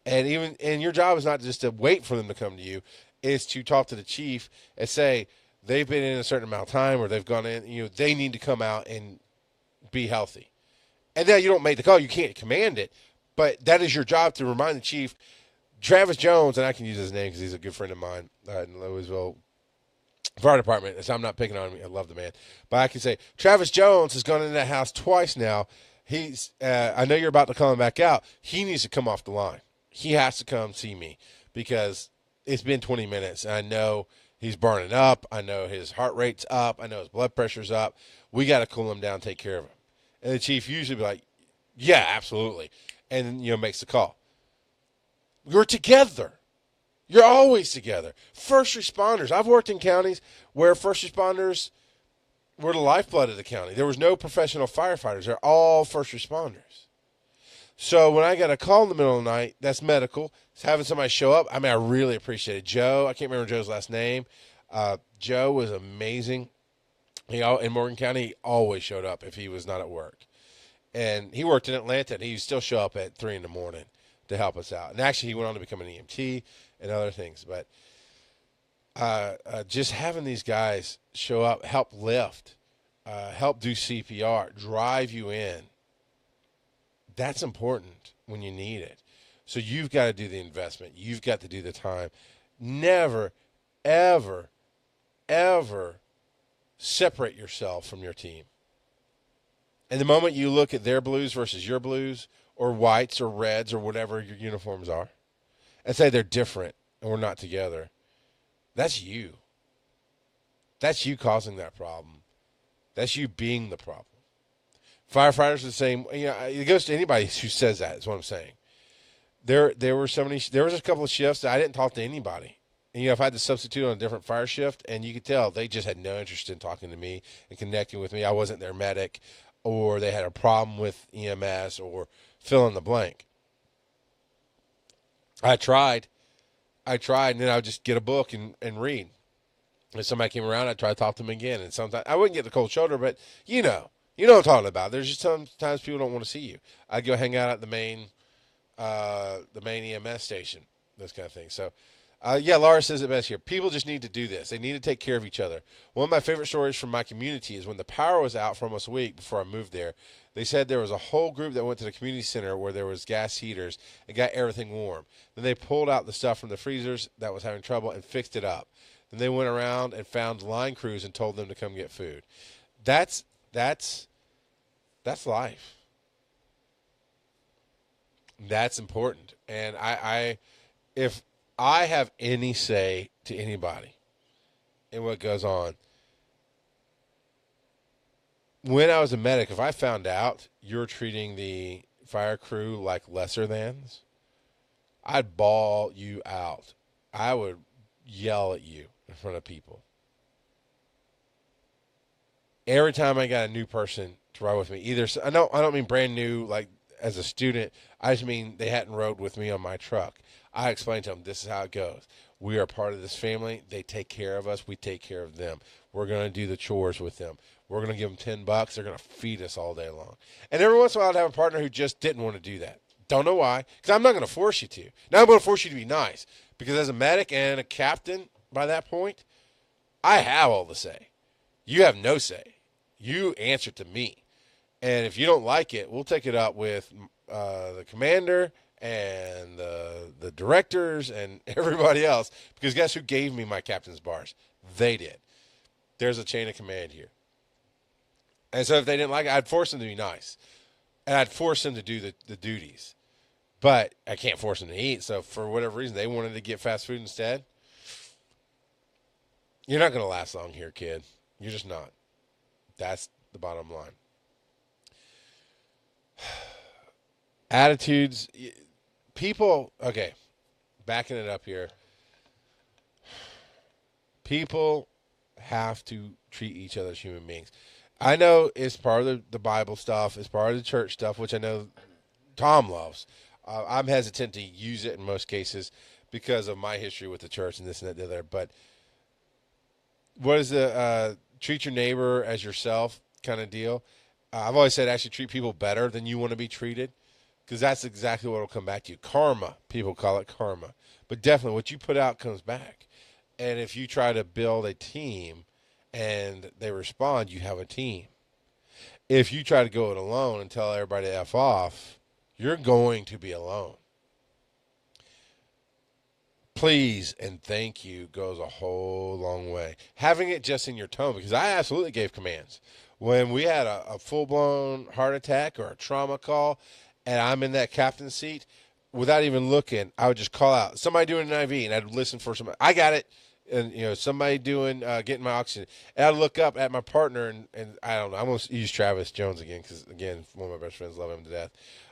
And your job is not just to wait for them to come to you, is to talk to the chief and say they've been in a certain amount of time, or they've gone in, they need to come out and be healthy. And then you don't make the call. You can't command it, but that is your job, to remind the chief. Travis Jones, and I can use his name because he's a good friend of mine in Louisville Fire Department. So I'm not picking on him. I love the man. But I can say, Travis Jones has gone into that house twice now, I know you're about to call him back out. He needs to come off the line. He has to come see me because it's been 20 minutes, and I know he's burning up. I know his heart rate's up. I know his blood pressure's up. We got to cool him down, take care of him. And the chief usually be like, yeah, absolutely. And, makes the call. You're together. You're always together. First responders. I've worked in counties where first responders were the lifeblood of the county. There was no professional firefighters. They're all first responders. So when I got a call in the middle of the night, that's medical. It's having somebody show up. I really appreciate it. Joe, I can't remember Joe's last name. Joe was amazing. In Morgan County, he always showed up if he was not at work. And he worked in Atlanta, and he would still show up at 3 in the morning to help us out. And actually, he went on to become an EMT and other things. But just having these guys show up, help lift, help do CPR, drive you in, that's important when you need it. So you've got to do the investment. You've got to do the time. Never, ever, ever separate yourself from your team. And the moment you look at their blues versus your blues, or whites or reds or whatever your uniforms are, and say they're different and we're not together, that's you. That's you causing that problem. That's you being the problem. Firefighters are the same. It goes to anybody who says that, is what I'm saying. There was a couple of shifts that I didn't talk to anybody. And, if I had to substitute on a different fire shift, and you could tell they just had no interest in talking to me and connecting with me. I wasn't their medic, or they had a problem with EMS, or fill in the blank. I tried, and then I would just get a book and read. If somebody came around, I'd try to talk to them again. And sometimes I wouldn't get the cold shoulder, but you know what I'm talking about. There's just sometimes people don't want to see you. I'd go hang out at the main EMS station, those kind of things. So, Laura says it best here. People just need to do this. They need to take care of each other. One of my favorite stories from my community is when the power was out for almost a week before I moved there. They said there was a whole group that went to the community center where there was gas heaters and got everything warm. Then they pulled out the stuff from the freezers that was having trouble and fixed it up. Then they went around and found line crews and told them to come get food. That's life. That's important. And if I have any say to anybody in what goes on, when I was a medic, if I found out you're treating the fire crew like lesser thans, I'd bawl you out. I would yell at you in front of people. Every time I got a new person to ride with me, I don't mean brand new like as a student. I just mean they hadn't rode with me on my truck. I explained to them, this is how it goes. We are part of this family. They take care of us. We take care of them. We're going to do the chores with them. We're going to give them $10. They're going to feed us all day long. And every once in a while, I'd have a partner who just didn't want to do that. Don't know why, because I'm not going to force you to. Now I'm going to force you to be nice, because as a medic and a captain by that point, I have all the say. You have no say. You answer to me. And if you don't like it, we'll take it up with the commander and the directors and everybody else, because guess who gave me my captain's bars? They did. There's a chain of command here. And so if they didn't like it, I'd force them to be nice. And I'd force them to do the duties. But I can't force them to eat. So for whatever reason, they wanted to get fast food instead. You're not going to last long here, kid. You're just not. That's the bottom line. Attitudes. People, okay, backing it up here. People have to treat each other as human beings. I know it's part of the Bible stuff. It's part of the church stuff, which I know Tom loves. I'm hesitant to use it in most cases because of my history with the church and this and that and the other. But what is the treat your neighbor as yourself kind of deal? I've always said actually treat people better than you want to be treated, because that's exactly what will come back to you. Karma, people call it karma. But definitely what you put out comes back. And if you try to build a team and they respond, you have a team. If you try to go it alone and tell everybody to F off, you're going to be alone. Please and thank you goes a whole long way. Having it just in your tone, because I absolutely gave commands. When we had a full-blown heart attack or a trauma call, and I'm in that captain's seat, without even looking, I would just call out somebody doing an IV, and I'd listen for somebody. I got it, and somebody doing getting my oxygen. And I'd look up at my partner, and I don't know. I'm gonna use Travis Jones again because again, one of my best friends, love him to death.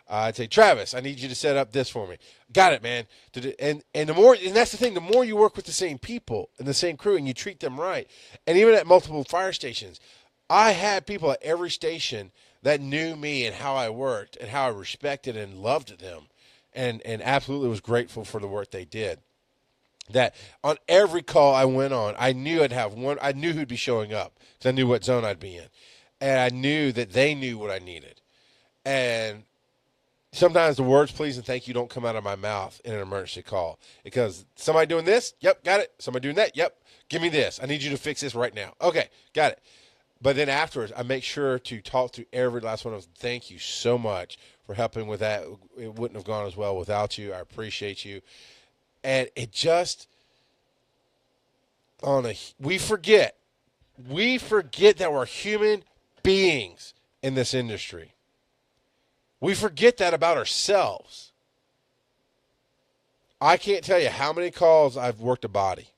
I'd say, Travis, I need you to set up this for me. Got it, man. And the more, and that's the thing, the more you work with the same people and the same crew, and you treat them right, and even at multiple fire stations, I had people at every station that knew me and how I worked and how I respected and loved them, and absolutely was grateful for the work they did. That on every call I went on, I knew I'd have one. I knew who'd be showing up because I knew what zone I'd be in, and I knew that they knew what I needed. And sometimes the words please and thank you don't come out of my mouth in an emergency call because somebody doing this, yep, got it. Somebody doing that, yep, give me this. I need you to fix this right now. Okay, got it. But then afterwards, I make sure to talk to every last one of them. Thank you so much for helping with that. It wouldn't have gone as well without you. I appreciate you. And it just we forget that we're human beings in this industry. We forget that about ourselves. I can't tell you how many calls I've worked a body.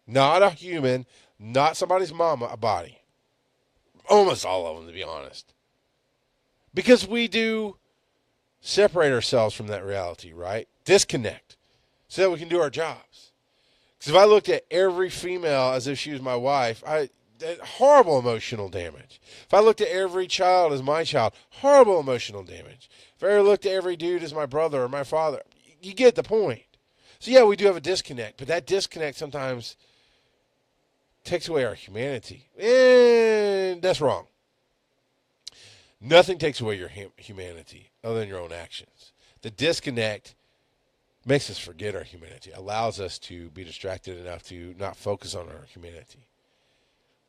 Not a human, not somebody's mama, a body. Almost all of them, to be honest. Because we do separate ourselves from that reality, right? Disconnect so that we can do our jobs. Because if I looked at every female as if she was my wife, horrible emotional damage. If I looked at every child as my child, horrible emotional damage. If I ever looked at every dude as my brother or my father, you get the point. So yeah, we do have a disconnect, but that disconnect sometimes takes away our humanity. And that's wrong. Nothing takes away your humanity other than your own actions. The disconnect makes us forget our humanity, allows us to be distracted enough to not focus on our humanity.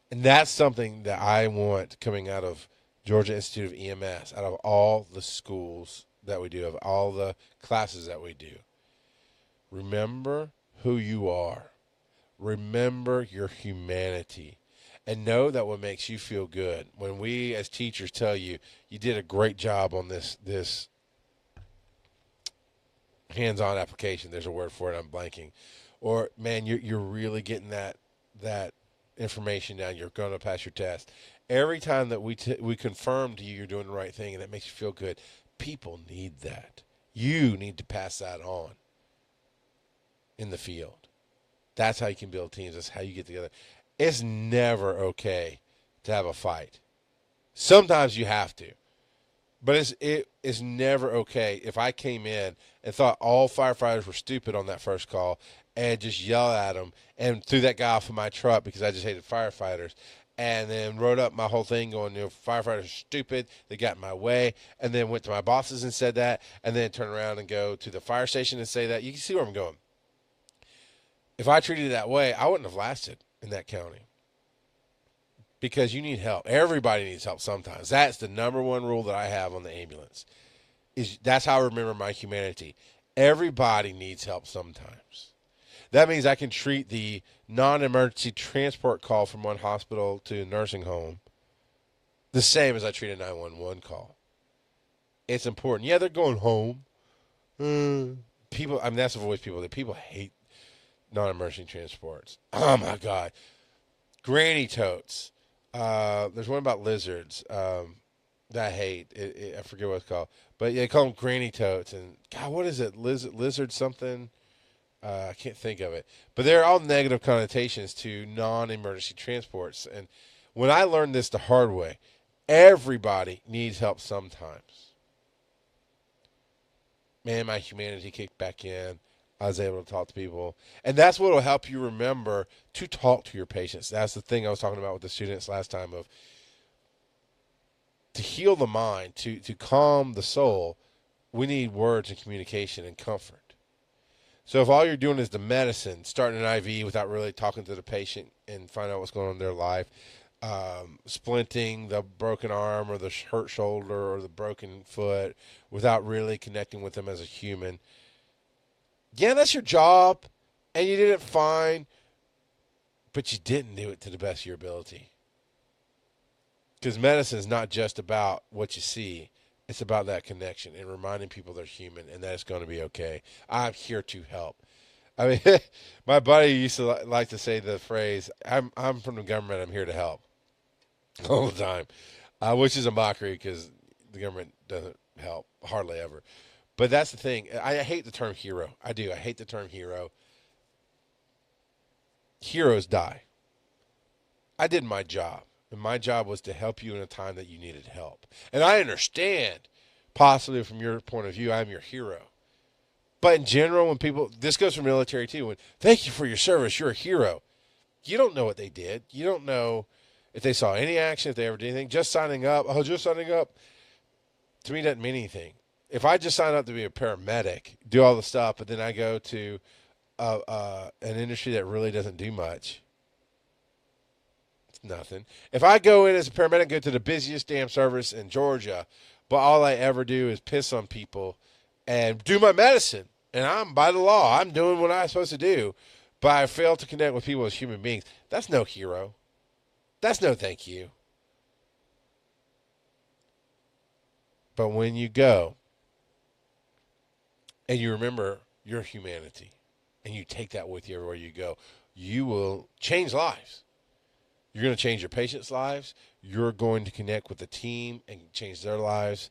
And that's something that I want coming out of Georgia Institute of EMS, out of all the schools that we do, of all the classes that we do. Remember who you are. Remember your humanity. And know that what makes you feel good. When we as teachers tell you, you did a great job on this hands-on application, there's a word for it, I'm blanking. Or, man, you're really getting that information down, you're going to pass your test. Every time that we confirm to you you're doing the right thing and that makes you feel good, people need that. You need to pass that on in the field. That's how you can build teams. That's how you get together. It's never okay to have a fight. Sometimes you have to. But it's never okay if I came in and thought all firefighters were stupid on that first call and just yell at them and threw that guy off of my truck because I just hated firefighters and then wrote up my whole thing going, firefighters are stupid, they got in my way, and then went to my bosses and said that, and then turn around and go to the fire station and say that. You can see where I'm going. If I treated it that way, I wouldn't have lasted in that county. Because you need help. Everybody needs help sometimes. That's the number one rule that I have on the ambulance. That's how I remember my humanity. Everybody needs help sometimes. That means I can treat the non-emergency transport call from one hospital to a nursing home the same as I treat a 911 call. It's important. Yeah, they're going home. People, that's always people that people hate non-emergency transports. Oh my God. Granny totes. There's one about lizards that I hate. I forget what it's called. But yeah, they call them granny totes. And God, what is it? Lizard something? I can't think of it. But they're all negative connotations to non-emergency transports. And when I learned this the hard way, everybody needs help sometimes. Man, my humanity kicked back in. I was able to talk to people. And that's what will help you remember to talk to your patients. That's the thing I was talking about with the students last time of to heal the mind, to calm the soul, we need words and communication and comfort. So if all you're doing is the medicine, starting an IV without really talking to the patient and finding out what's going on in their life, splinting the broken arm or the hurt shoulder or the broken foot without really connecting with them as a human, yeah, that's your job, and you did it fine, but you didn't do it to the best of your ability. Because medicine is not just about what you see. It's about that connection and reminding people they're human and that it's going to be okay. I'm here to help. I mean, my buddy used to like to say the phrase, I'm from the government, I'm here to help, all the time, which is a mockery because the government doesn't help hardly ever. But that's the thing. I hate the term hero. I do. I hate the term hero. Heroes die. I did my job, and my job was to help you in a time that you needed help. And I understand, possibly from your point of view, I'm your hero. But in general, when people, this goes for military too, when thank you for your service, you're a hero. You don't know what they did. You don't know if they saw any action, if they ever did anything. Just signing up, just signing up, to me doesn't mean anything. If I just sign up to be a paramedic, do all the stuff, but then I go to an industry that really doesn't do much, it's nothing. If I go in as a paramedic, go to the busiest damn service in Georgia, but all I ever do is piss on people and do my medicine, and I'm by the law, I'm doing what I'm supposed to do, but I fail to connect with people as human beings, that's no hero. That's no thank you. But when you go and you remember your humanity and you take that with you everywhere you go, you will change lives. You're going to change your patients' lives. You're going to connect with the team and change their lives.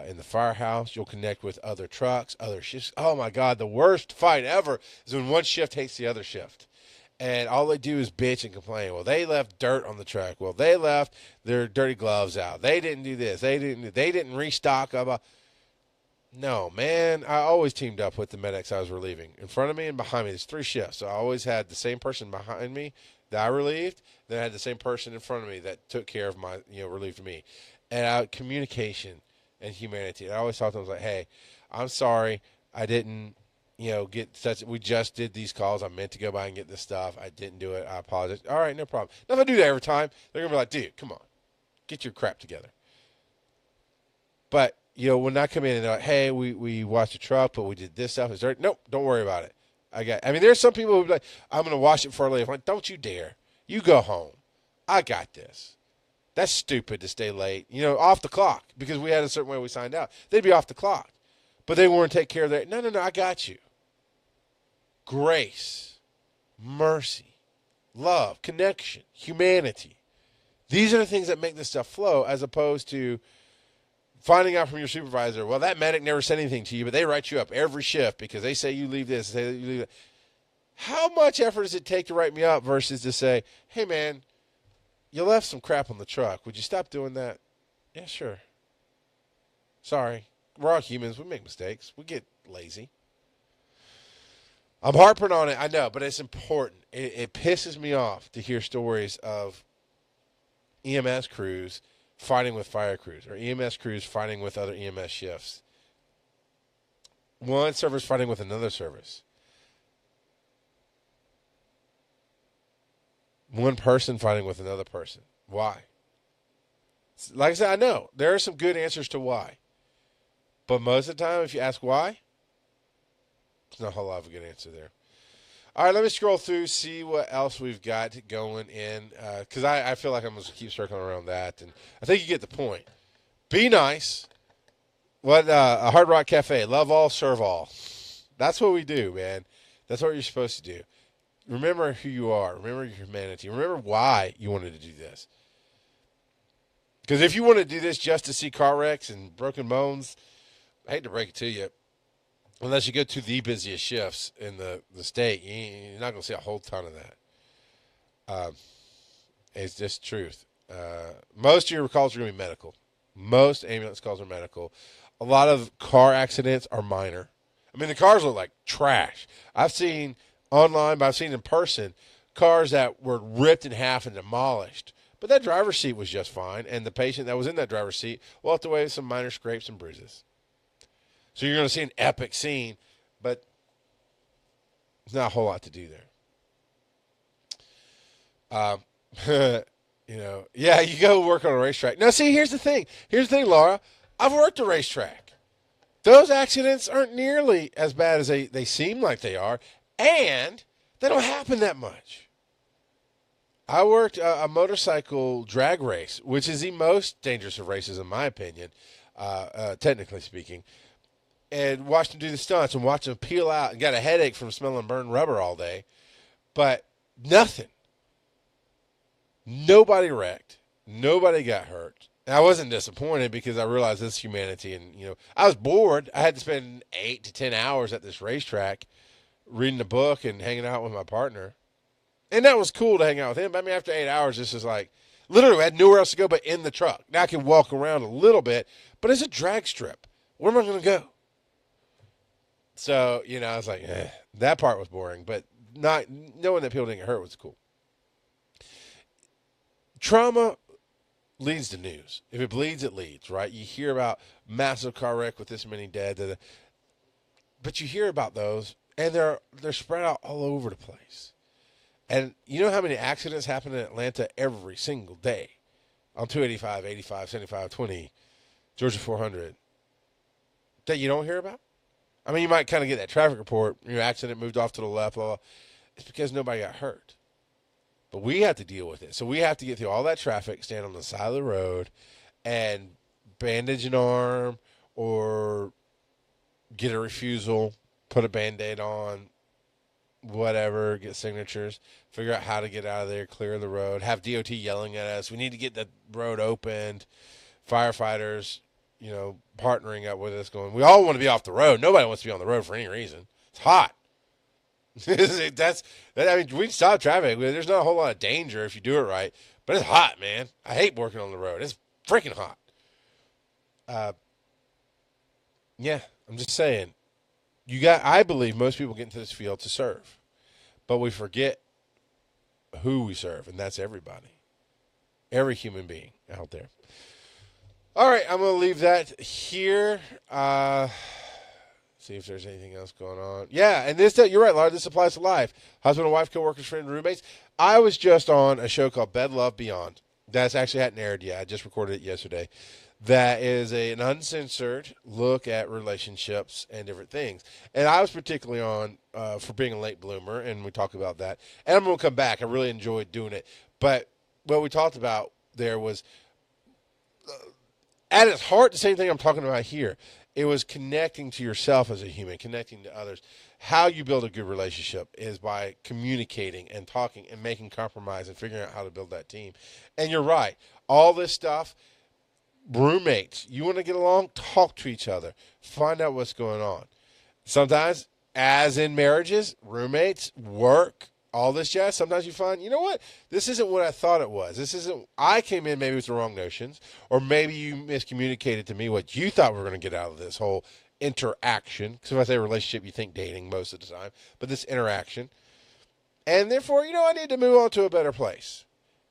In the firehouse, you'll connect with other trucks, other shifts. Oh, my God, the worst fight ever is when one shift hates the other shift. And all they do is bitch and complain. Well, they left dirt on the truck. Well, they left their dirty gloves out. They didn't do this. They didn't restock. No, man. I always teamed up with the medics I was relieving. In front of me and behind me, there's 3 shifts. So I always had the same person behind me that I relieved. Then I had the same person in front of me that took care of my, relieved me. And communication and humanity. And I always talk to them like, hey, I'm sorry. I didn't, get such. We just did these calls. I meant to go by and get this stuff. I didn't do it. I apologize. All right, no problem. Now, if I do that every time, they're going to be like, dude, come on. Get your crap together. But, when I come in and they're like, hey, we washed the truck, but we did this stuff. Is there? Nope, don't worry about it. There's some people who be like, I'm going to wash it for later. I'm like, don't you dare. You go home. I got this. That's stupid to stay late, off the clock, because we had a certain way we signed out. They'd be off the clock, but they want to take care of that. No, I got you. Grace, mercy, love, connection, humanity. These are the things that make this stuff flow, as opposed to finding out from your supervisor, well, that medic never said anything to you, but they write you up every shift because they say you leave this, say you leave that. How much effort does it take to write me up versus to say, hey, man, you left some crap on the truck. Would you stop doing that? Yeah, sure. Sorry. We're all humans. We make mistakes. We get lazy. I'm harping on it, I know, but it's important. It pisses me off to hear stories of EMS crews fighting with fire crews or EMS crews fighting with other EMS shifts. One service fighting with another service. One person fighting with another person. Why? Like I said, I know there are some good answers to why. But most of the time, if you ask why, there's not a whole lot of a good answer there. All right, let me scroll through, see what else we've got going in. Because I feel like I'm going to keep circling around that. And I think you get the point. Be nice. A Hard Rock Cafe. Love all, serve all. That's what we do, man. That's what you're supposed to do. Remember who you are. Remember your humanity. Remember why you wanted to do this. Because if you want to do this just to see car wrecks and broken bones, I hate to break it to you, unless you go to the busiest shifts in the state, you're not going to see a whole ton of that. It's just truth. Most of your calls are going to be medical. Most ambulance calls are medical. A lot of car accidents are minor. The cars look like trash. I've seen online, but I've seen in person, cars that were ripped in half and demolished. But that driver's seat was just fine, and the patient that was in that driver's seat walked away with some minor scrapes and bruises. So you're going to see an epic scene, but there's not a whole lot to do there. You go work on a racetrack. Now, see, here's the thing. Laura. I've worked a racetrack. Those accidents aren't nearly as bad as they seem like they are. And they don't happen that much. I worked a motorcycle drag race, which is the most dangerous of races, in my opinion, technically speaking. And watched them do the stunts and watched them peel out and got a headache from smelling burned rubber all day. But nothing. Nobody wrecked. Nobody got hurt. And I wasn't disappointed because I realized this is humanity. And, I was bored. I had to spend 8 to 10 hours at this racetrack reading a book and hanging out with my partner. And that was cool to hang out with him. But I mean, after 8 hours, this is like, literally, I had nowhere else to go but in the truck. Now I can walk around a little bit, but it's a drag strip. Where am I going to go? So, I was like, that part was boring. But not knowing that people didn't get hurt was cool. Trauma leads to news. If it bleeds, it leads, right? You hear about massive car wreck with this many dead, but you hear about those, and they're spread out all over the place. And you know how many accidents happen in Atlanta every single day on 285, 85, 75, 20, Georgia 400 that you don't hear about? I mean, you might kind of get that traffic report, accident moved off to the left, blah, blah. It's because nobody got hurt. But we have to deal with it. So we have to get through all that traffic, stand on the side of the road, and bandage an arm or get a refusal, put a Band-Aid on, whatever, get signatures, figure out how to get out of there, clear the road, have DOT yelling at us. We need to get the road opened. Firefighters, partnering up with us going, we all want to be off the road. Nobody wants to be on the road for any reason. It's hot. We stop traffic. There's not a whole lot of danger if you do it right, but it's hot, man. I hate working on the road. It's freaking hot. Yeah, I'm just saying. I believe most people get into this field to serve, but we forget who we serve, and that's everybody, every human being out there. All right, I'm going to leave that here. See if there's anything else going on. Yeah, and you're right, Laura, this applies to life. Husband and wife, co-workers, friends, roommates. I was just on a show called Bed Love Beyond. That's actually hadn't aired yet. I just recorded it yesterday. That is an uncensored look at relationships and different things. And I was particularly on for being a late bloomer, and we talk about that. And I'm going to come back. I really enjoyed doing it. But what we talked about there was, at its heart, the same thing I'm talking about here. It was connecting to yourself as a human, connecting to others. How you build a good relationship is by communicating and talking and making compromise and figuring out how to build that team. And you're right. All this stuff, roommates, you want to get along? Talk to each other. Find out what's going on. Sometimes, as in marriages, roommates, work, all this jazz, sometimes you find, you know what? This isn't what I thought it was. I came in maybe with the wrong notions, or maybe you miscommunicated to me what you thought we were going to get out of this whole interaction. Because if I say relationship, you think dating most of the time, but this interaction. And therefore, I need to move on to a better place.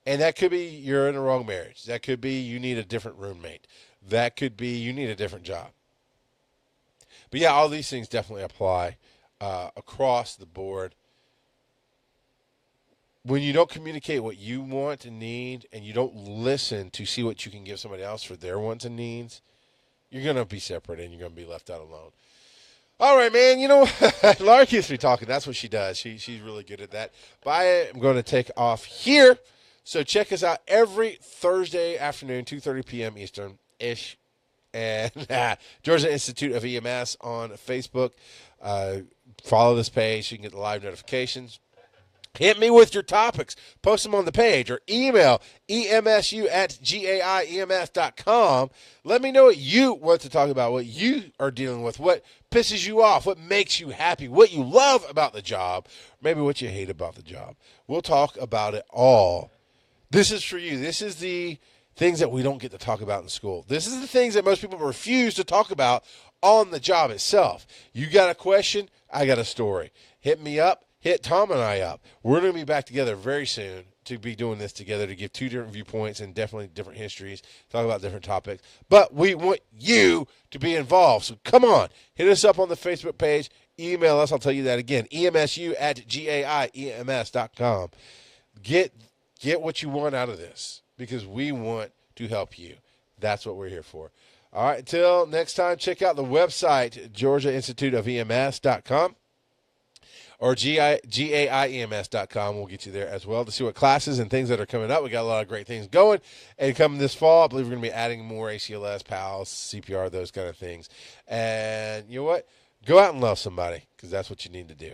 And that could be you're in the wrong marriage. That could be you need a different roommate. That could be you need a different job. But yeah, all these things definitely apply across the board. When you don't communicate what you want and need, and you don't listen to see what you can give somebody else for their wants and needs, you're going to be separate and you're going to be left out alone. All right, man. Laura keeps me talking. That's what she does. She's really good at that. But I am going to take off here. So check us out every Thursday afternoon, 2:30 p.m. Eastern-ish. And Georgia Institute of EMS on Facebook. Follow this page so you can get the live notifications. Hit me with your topics. Post them on the page or email emsu@gaiems.com. Let me know what you want to talk about, what you are dealing with, what pisses you off, what makes you happy, what you love about the job, maybe what you hate about the job. We'll talk about it all. This is for you. This is the things that we don't get to talk about in school. This is the things that most people refuse to talk about on the job itself. You got a question? I got a story. Hit me up. Hit Tom and I up. We're going to be back together very soon to be doing this together, to give two different viewpoints and definitely different histories, talk about different topics. But we want you to be involved. So come on, hit us up on the Facebook page. Email us. I'll tell you that again. emsu@gaiems.com. Get what you want out of this because we want to help you. That's what we're here for. All right, until next time, check out the website, GeorgiaInstituteofEMS.com. or GAIEMS.com will get you there as well to see what classes and things that are coming up. We got a lot of great things going. And coming this fall, I believe we're going to be adding more ACLS, PALS, CPR, those kind of things. And you know what? Go out and love somebody, because that's what you need to do.